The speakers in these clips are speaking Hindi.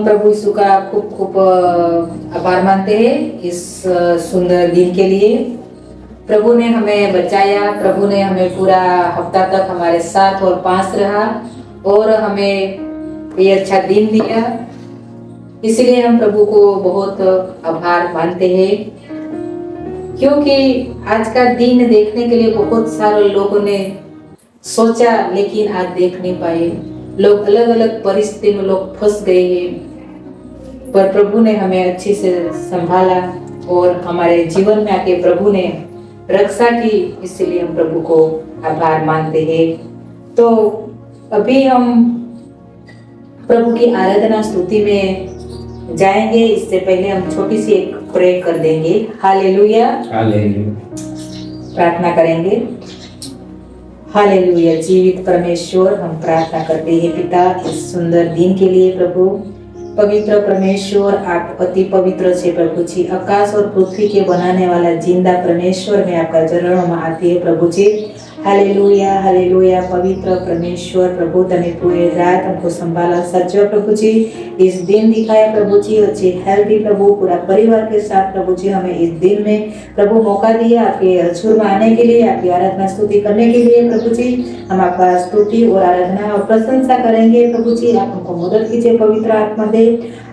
प्रभु यीशु का खूब खूब आभार मानते हैं इस सुंदर दिन के लिए। प्रभु ने हमें बचाया, प्रभु ने हमें पूरा हफ्ता तक हमारे साथ और पास रहा और हमें ये अच्छा दिन दिया। इसलिए हम प्रभु को बहुत आभार मानते हैं, क्योंकि आज का दिन देखने के लिए बहुत सारे लोगों ने सोचा लेकिन आज देख नहीं पाए। लोग अलग अलग परिस्थिति में लोग फंस गए हैं, पर प्रभु ने हमें अच्छे से संभाला और हमारे जीवन में आके प्रभु ने रक्षा की। इसलिए हम प्रभु को आभार मानते हैं। तो अभी हम प्रभु की आराधना स्तुति में जाएंगे। इससे पहले हम छोटी सी एक प्रे कर देंगे। हालेलुया, प्रार्थना करेंगे। हालेलुया। जीवित परमेश्वर, हम प्रार्थना करते हैं पिता इस सुंदर दिन के लिए। प्रभु पवित्र परमेश्वर, आप अति पवित्र से प्रभु जी। आकाश और पृथ्वी के बनाने वाला जिंदा परमेश्वर, में आपका चरणों में आती है प्रभु जी। Hallelujah, hallelujah. पवित्र परमेश्वर प्रभु, तने पूरे रात हमको संभाला सच्चा प्रभु जी। इस दिन दिखाया प्रभु जी, अच्छी हेल्दी प्रभु, पूरा परिवार के साथ प्रभु जी हमें इस दिन में प्रभु मौका दिया आपके हजूर में आने के लिए, आपकी आराधना स्तुति करने के लिए प्रभु जी। हम आपका स्तुति और आराधना और प्रशंसा करेंगे प्रभु जी। आप हमको मदद कीजिए, पवित्र आत्मा दे।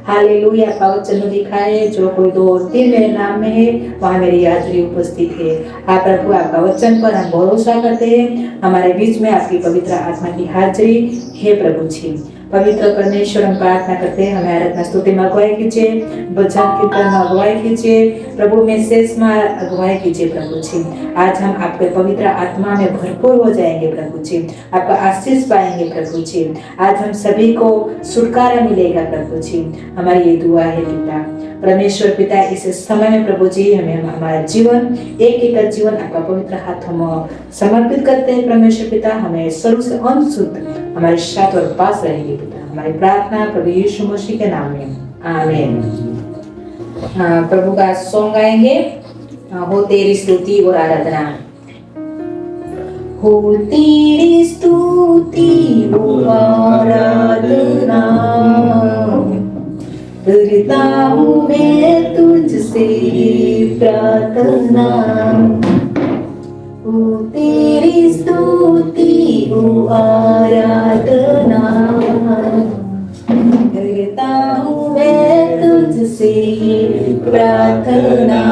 हालेलुया। आपका वचन में लिखा है, जो कोई 2 और 3 मेरे नाम में है वहाँ मेरी हाजिरी उपस्थित है। आप प्रभु, आपका वचन पर हम भरोसा करते हैं। हमारे बीच में आपकी पवित्र आत्मा की हाजिरी है प्रभु जी। पवित्र परमेश्वर, हम प्रार्थना करते हैं, हमें आराधना स्तुति में अगुवाई कीजिए, वचन कीर्तन में अगुवाई कीजिए प्रभु, मैसेज में अगुवाई कीजिए प्रभु जी। आज हम आपके पवित्र आत्मा में भरपूर हो जाएंगे प्रभु जी, आपका आशीष पाएंगे प्रभु जी। आज हम सभी को छुटकारा मिलेगा प्रभु जी। हमारी ये दुआ है पिता परमेश्वर पिता। इस समय में प्रभु जी हमें हमारा जीवन, एक जीवन आपका पवित्र हाथों में समर्पित करते हैं परमेश्वर पिता। हमें शुरू से अंत शुद्ध हमारे साथ और पास रहेंगे पिता। हमारी प्रार्थना प्रभु यीशु मसीह के नाम में, आमीन। प्रभु का सॉन्ग गाएंगे, हो तेरी स्तुति और आराधना। हो तेरी स्तुति वो आराधना, करता हूँ मैं तुझसे प्रार्थना। ओ तेरी स्तुति ओ आराधना, करता हूँ मैं तुझसे प्रार्थना।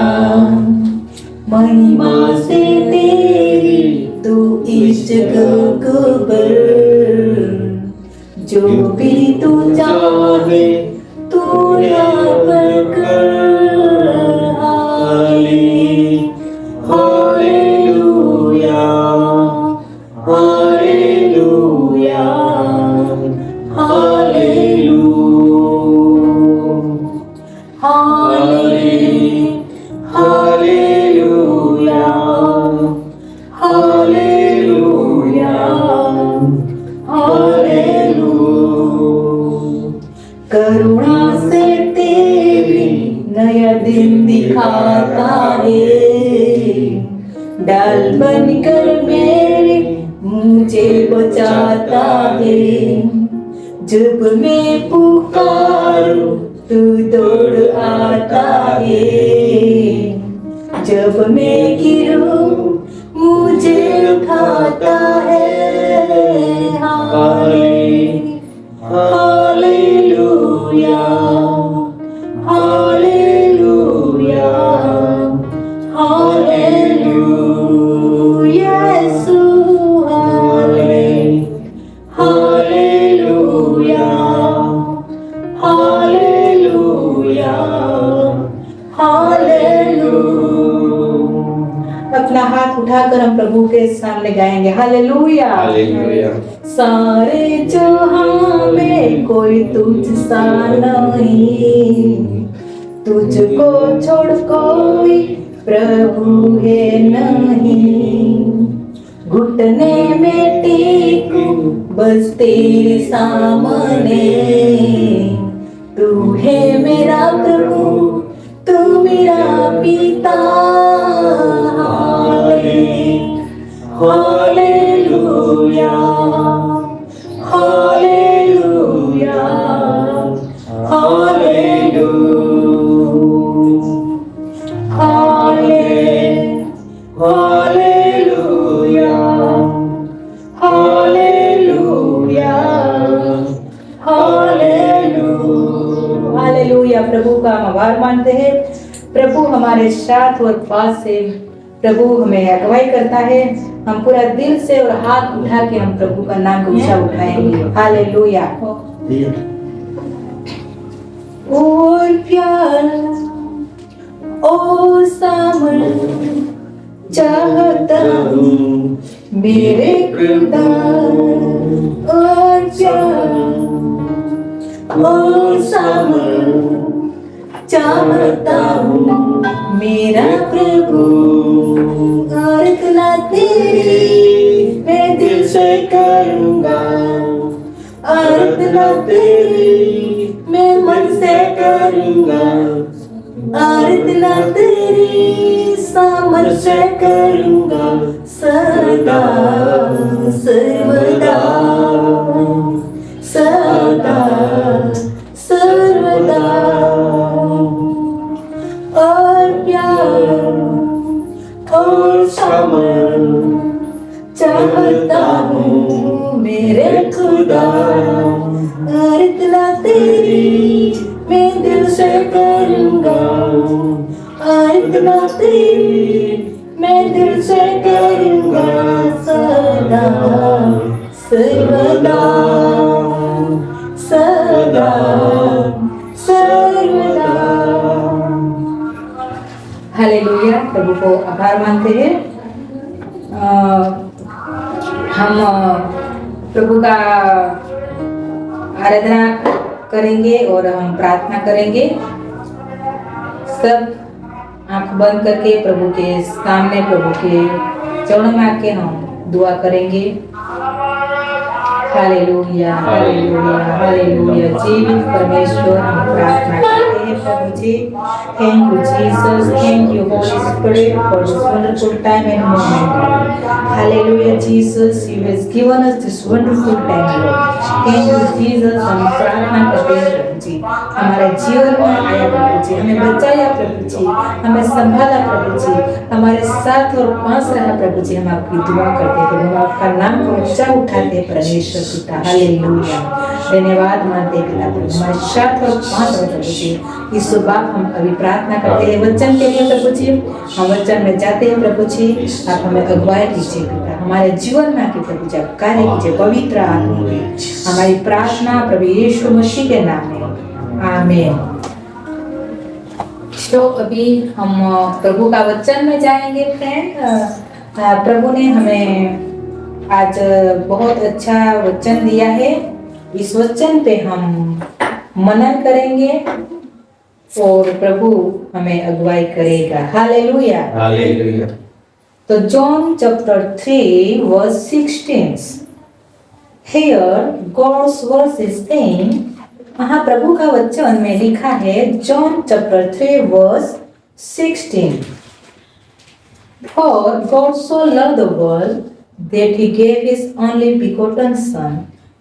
महिमा से तेरी तू इस जगह पर, जो भी तू चाहे तू यहाँ पर कर। Hallelujah, hallelujah, hallelujah, hallelujah, hallelujah, hallelujah. करुणा से तेरी नया दिन दिखाता है, डाल बनकर मेरे मुझे बचाता है। जब मैं पुकारूं तू दौड़ आता है, जब मैं गिरूं मुझे उठाता है। हालेलुया, हालेलुया, हालेलुया, यीशु हालेलुया, हालेलुया, हालेलुया। अपना हाथ उठाकर हम प्रभु के सामने गाएंगे हालेलुया, हालेलुया। सारे जहां में कोई तुझसा नहीं, तुझको छोड़ कोई प्रभु है नहीं। घुटने में टेकूं बस तेरे सामने, तू है मेरा प्रभु, तू मेरा पिता। Hallelujah, hallelujah, hallelujah. का हम आभार मानते हैं। प्रभु हमारे साथ और पास से प्रभु हमें अगुवाई करता है। हम पूरा दिल से और हाथ उठा के हम प्रभु का नाम ऊंचा उठाएंगे। हालेलुया। और प्यार और सामर्थ चाहता हूँ मेरे खुदा, और प्यार और सामर्थ चाहता हूँ मेरा प्रभु, और इतना तेरी मैं दिल से करूँगा, और इतना तेरी मैं मन से करूँगा, और इतना तेरी सामर्थ से करूँगा सदा सर्वदा, सदा सर्वदा। और प्यार और सामर्थ चाहता हूँ मेरे खुदा, और इतना तेरी मैं दिल से करूँगा, और इतना तेरी मैं दिल से करूँगा सदा सर्वदा, सदा सर्वदा। हालेलुया। प्रभु को आभार मानते हैं। हम प्रभु का आराधना करेंगे और हम प्रार्थना करेंगे। सब आंख बंद करके प्रभु के सामने, प्रभु के चरणों में आके हम दुआ करेंगे। Hallelujah, hallelujah, hallelujah. जीवित परमेश्वर, हम प्रार्थना करते हैं प्रभु जी। Thank you Jesus, thank you Holy Spirit for this wonderful time and moment. Hallelujah Jesus, you have given us this wonderful time Lord. Thank you Jesus. हम प्रार्थना करते हैं प्रभु जी, हमारे जीवन में आया प्रभु जी, हमें बचाया प्रभु जी, हमें संभाला प्रभु जी, हमारे साथ और पास रहा प्रभु जी। हम आपकी दुआ करते हैं प्रभु, हम आपका नाम को ऊंचा उठाते हैं परमेश्वर पिता। हालेलुया। धन्यवाद मानते हैं पिता प्रभु, हमारे साथ और पास रहो प्रभु जी। इस सुबह हम अभी प्रार्थना करते हैं वचन के लिए प्रभु जी। हम वचन में जाते हैं प्रभु जी, आप हमें अगुवाई कीजिए पिता, हमारे जीवन में आके प्रभु जी आप कार्य कीजिए। पवित्र आत्मा हमारी प्रार्थना प्रभु यीशु मसीह के नाम में, आमीन। तो अभी हम प्रभु का वचन में जाएंगे फ्रेंड। प्रभु ने हमें आज बहुत अच्छा वचन दिया है। इस वचन पे हम मनन करेंगे और प्रभु हमें अगुवाई करेगा। Hallelujah, hallelujah. तो John chapter 3 verse 16, here God's verse is saying, वहाँ प्रभु का वचन में लिखा है John chapter 3 verse 16, for God so loved the world that he gave his only begotten son,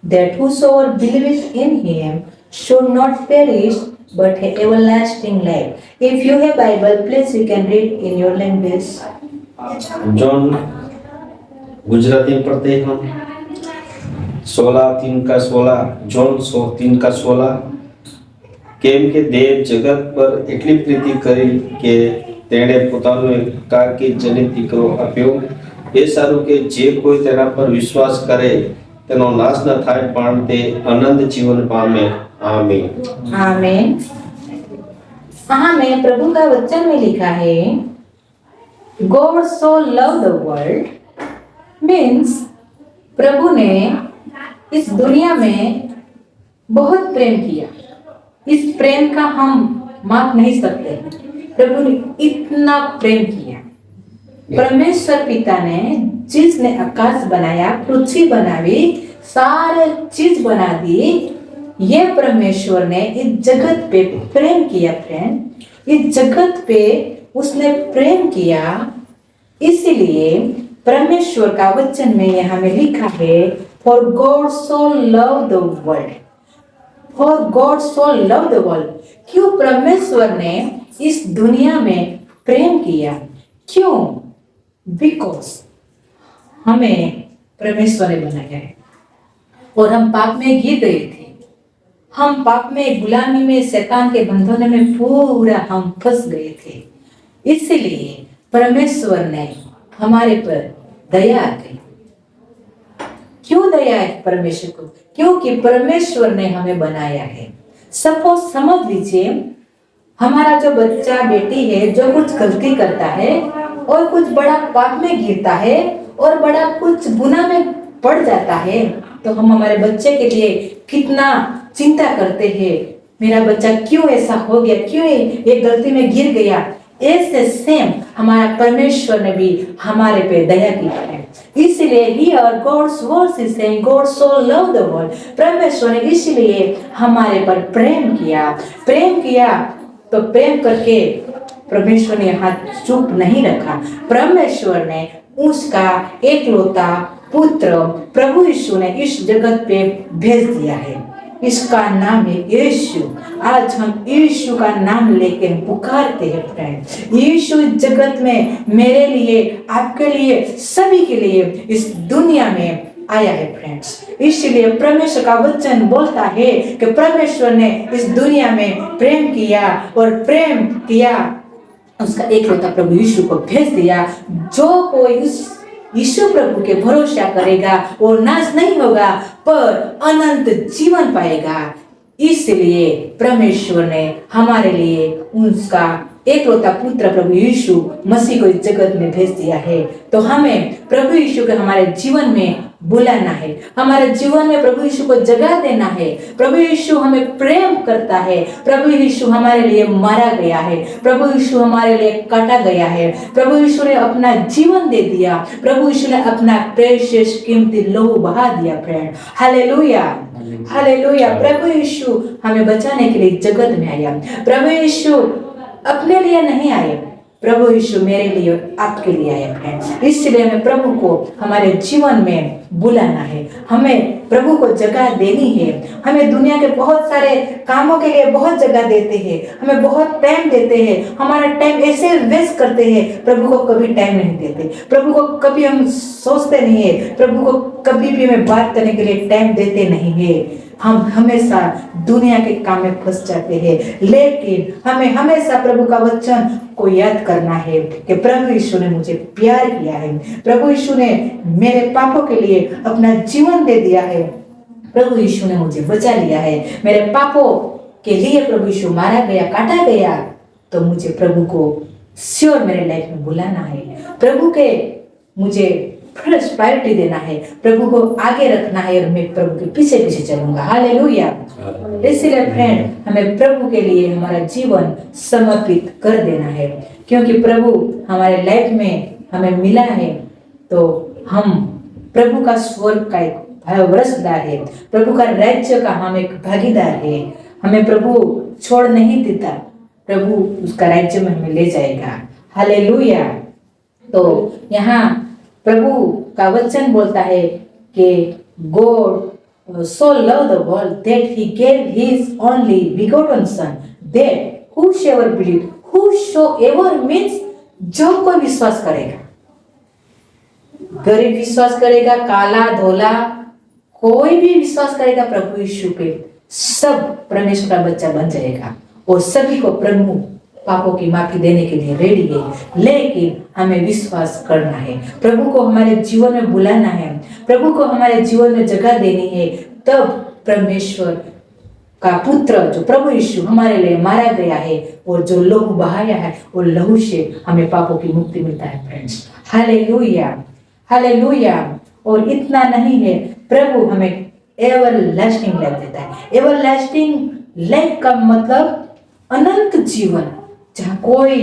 that whosoever believeth in him should not perish but have everlasting life. If you have Bible, please you can read in your language. John Gujarati में पढ़ते हैं हम 16:3-16, जॉन 3:16, કેમ કે દેવ જગત પર એટલી પ્રીતિ કરી કે તેણે પોતાનો એકાકી જનિત દીકરો આપ્યો, એ સારું કે જે કોઈ તેના પર વિશ્વાસ કરે તેનો નાશ ન થાય પણ તે અનંત જીવન પામે। આમીન, आमीन। हाँ, में प्रभु का वचन में लिखा है God so loved the world means प्रभु ने इस दुनिया में बहुत प्रेम किया। इस प्रेम का हम माप नहीं सकते। प्रभु ने इतना प्रेम किया। परमेश्वर पिता ने जिसने आकाश बनाया, पृथ्वी बनाई, सारे चीज बना दी, ये परमेश्वर ने इस जगत पे प्रेम किया। फ्रेंड, इस जगत पे उसने प्रेम किया। इसीलिए परमेश्वर का वचन में यहाँ में लिखा है For God so loved the world. For God so loved the world. क्यों परमेश्वर ने इस दुनिया में प्रेम किया? क्यों? Because हमें परमेश्वर ने बनाया है और हम पाप में गिर गए थे। हम पाप में, गुलामी में, शैतान के बंधनों में पूरा हम फंस गए थे। इसलिए परमेश्वर ने हमारे पर दया की। क्यों दया है परमेश्वर को? क्योंकि परमेश्वर ने हमें बनाया है। सपोज समझ लीजिए, हमारा जो बच्चा बेटी है जो कुछ गलती करता है और कुछ बड़ा पाप में गिरता है और बड़ा कुछ गुनाह में पड़ जाता है, तो हम हमारे बच्चे के लिए कितना चिंता करते हैं। मेरा बच्चा क्यों ऐसा हो गया, क्यों ये गलती में गिर गया। ऐसे सेम हमारा परमेश्वर ने भी हमारे पे दया की है। इसलिए here God's words is saying God so love the world. परमेश्वर ने इसलिए हमारे पर प्रेम किया। तो प्रेम करके परमेश्वर ने हाथ चुप नहीं रखा। परमेश्वर ने उसका एकलौता पुत्र प्रभु यीशु ने इस जगत पे भेज दिया है। इसका नाम है यीशु। आज हम यीशु का नाम लेके पुकारते हैं फ्रेंड। यीशु इस जगत में मेरे लिए, आपके लिए, सभी के लिए इस दुनिया में आया है फ्रेंड्स। इसलिए परमेश्वर का वचन बोलता है कि परमेश्वर ने इस दुनिया में प्रेम किया और प्रेम किया उसका एकलौता प्रभु यीशु को भेज दिया। जो कोई उस यीशु प्रभु के भरोसा करेगा वो नाश नहीं होगा पर अनंत जीवन पाएगा। इसलिए परमेश्वर ने हमारे लिए उसका एकलौता पुत्र प्रभु यीशु मसीह को इस जगत में भेज दिया है। तो हमें प्रभु यीशु के हमारे जीवन में बुलाना है, हमारे जीवन में प्रभु यीशु को जगह देना है। प्रभु यीशु हमें प्रेम करता है। प्रभु यीशु हमारे लिए मारा गया है। प्रभु यीशु हमारे लिए काटा गया है। प्रभु यीशु ने अपना जीवन दे दिया। प्रभु यीशु ने अपना प्रेशियस कीमती लहू बहा दिया फ्रेंड। Hallelujah, hallelujah. प्रभु यीशु हमें बचाने के लिए जगत में आया। प्रभु यीशु अपने लिए नहीं आए, प्रभु यीशु मेरे लिए और आपके लिए आए फ्रेंड्स। इसलिए हमें प्रभु को हमारे जीवन में बुलाना है, हमें प्रभु को जगह देनी है। हमें दुनिया के बहुत सारे कामों के लिए बहुत जगह देते हैं, हमें बहुत टाइम देते हैं, हमारा टाइम ऐसे वेस्ट करते हैं, प्रभु को कभी टाइम नहीं देते। प्रभु को कभी हम सोचते नहीं है, प्रभु को कभी भी हमें बात करने के लिए टाइम देते नहीं है। हम हमेशा दुनिया के काम में फंस जाते हैं। लेकिन हमें हमेशा प्रभु का वचन को याद करना है कि प्रभु यीशु ने मुझे प्यार किया है। प्रभु यीशु ने मेरे पापों के लिए अपना जीवन दे दिया है। प्रभु यीशु ने मुझे बचा लिया है। मेरे पापों के लिए प्रभु यीशु मारा गया, काटा गया। तो मुझे प्रभु को श्योर मेरे लाइफ में बुलाना है। प्रभु के मुझे फर्स्ट प्रायोरिटी देना है, प्रभु को आगे रखना है और मैं प्रभु के पीछे पीछे चलूंगा। हालेलुया। इसलिए फ्रेंड हमें प्रभु के लिए हमारा जीवन समर्पित कर देना है, क्योंकि प्रभु हमारे लाइफ में हमें मिला है तो हम प्रभु का स्वर्ग का एक वारसदार है, प्रभु का राज्य का हम एक भागीदार है। हमें प्रभु छोड़ नहीं देता, प्रभु उसका राज्य में हमें ले जाएगा। हालेलुया। तो यहाँ प्रभु का वचन बोलता है कि God so love the world that he gave his only begotten son that whosoever believe, whosoever means जो कोई विश्वास करेगा, गरीब विश्वास करेगा, काला धोला कोई भी विश्वास करेगा प्रभु यीशु पे, सब परमेश्वर का बच्चा बन जाएगा और सभी को प्रभु पापों की माफी देने के लिए रेडी है। लेकिन हमें विश्वास करना है, प्रभु को हमारे जीवन में बुलाना है, प्रभु को हमारे जीवन में जगह देनी है। तब परमेश्वर का पुत्र जो प्रभु यीशु हमारे लिए मारा गया है और जो लहू बहाया है, वो लहू से हमें पापों की मुक्ति मिलता है फ्रेंड्स। Hallelujah, hallelujah. और इतना नहीं है, प्रभु हमें एवर लास्टिंग लाइफ देता है। एवर लास्टिंग लाइफ का मतलब अनंत जीवन, जहाँ कोई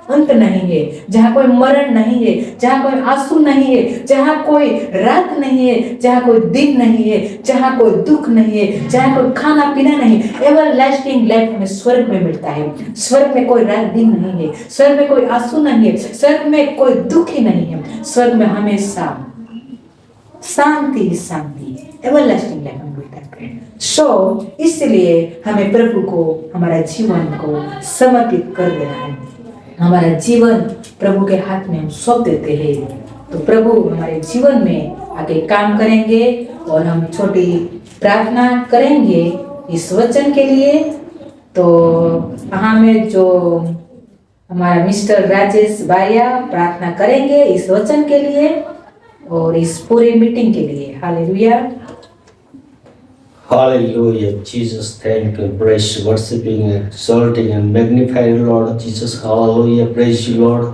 अंत नहीं है, जहाँ कोई मरण नहीं है, जहाँ कोई आंसू नहीं है, जहाँ कोई रात नहीं है, जहाँ कोई दिन नहीं है, जहाँ कोई दुख नहीं है, जहाँ कोई खाना पीना नहीं। एवर लास्टिंग लाइफ हमें स्वर्ग में मिलता है। स्वर्ग में कोई रात दिन नहीं है, स्वर्ग में कोई आंसू नहीं है, स्वर्ग में कोई दुख ही नहीं है। स्वर्ग में हमेशा शांति ही शांति, एवर लास्टिंग लाइफ हमें मिलता है। इसलिए हमें प्रभु को हमारा जीवन को समर्पित कर देना है। हमारा जीवन प्रभु के हाथ में हम सौंप देते हैं, तो प्रभु हमारे जीवन में आगे काम करेंगे और हम छोटी प्रार्थना करेंगे इस वचन के लिए। तो हमें जो हमारा मिस्टर राजेश बाया प्रार्थना करेंगे इस वचन के लिए और इस पूरे मीटिंग के लिए। Hallelujah. Hallelujah, Jesus, thank you, praise you, worshiping, exalting, and magnifying, Lord Jesus. Hallelujah, praise you, Lord.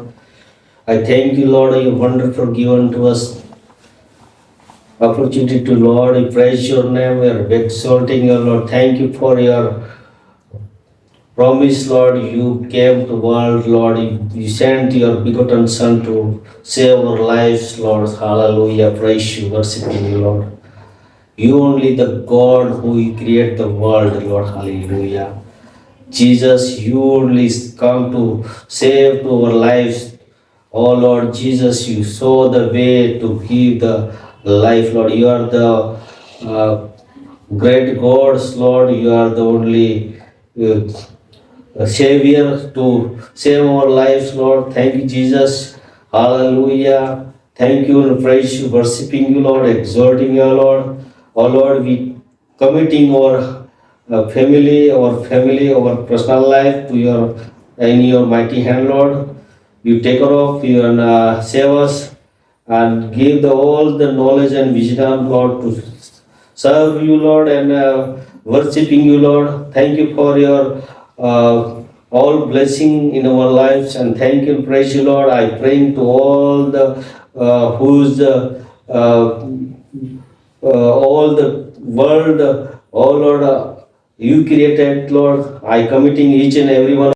I thank you, Lord, you wonderful given to us opportunity to, Lord. We praise your name, we are exalting you, Lord. Thank you for your promise, Lord. You came to world, Lord. You sent your begotten Son to save our lives, Lord. Hallelujah, praise you, worshiping you, Lord. You only the God who create the world, Lord. Hallelujah. Jesus, you only come to save to our lives. Oh Lord Jesus, you show the way to give the life, Lord. You are the great gods, Lord. You are the only Savior to save our lives, Lord. Thank you, Jesus. Hallelujah. Thank you and praise you, worshiping you, Lord, exalting you, Lord. Oh Lord, we committing our family, our personal life to your in your mighty hand, Lord. You take care of you and save us and give the all the knowledge and wisdom, Lord, to serve you, Lord, and worshiping you, Lord. Thank you for your all blessing in our lives, and thank you, praise you, Lord. I praying to all the who's all the world, oh Lord, you created, Lord. I committing each and every one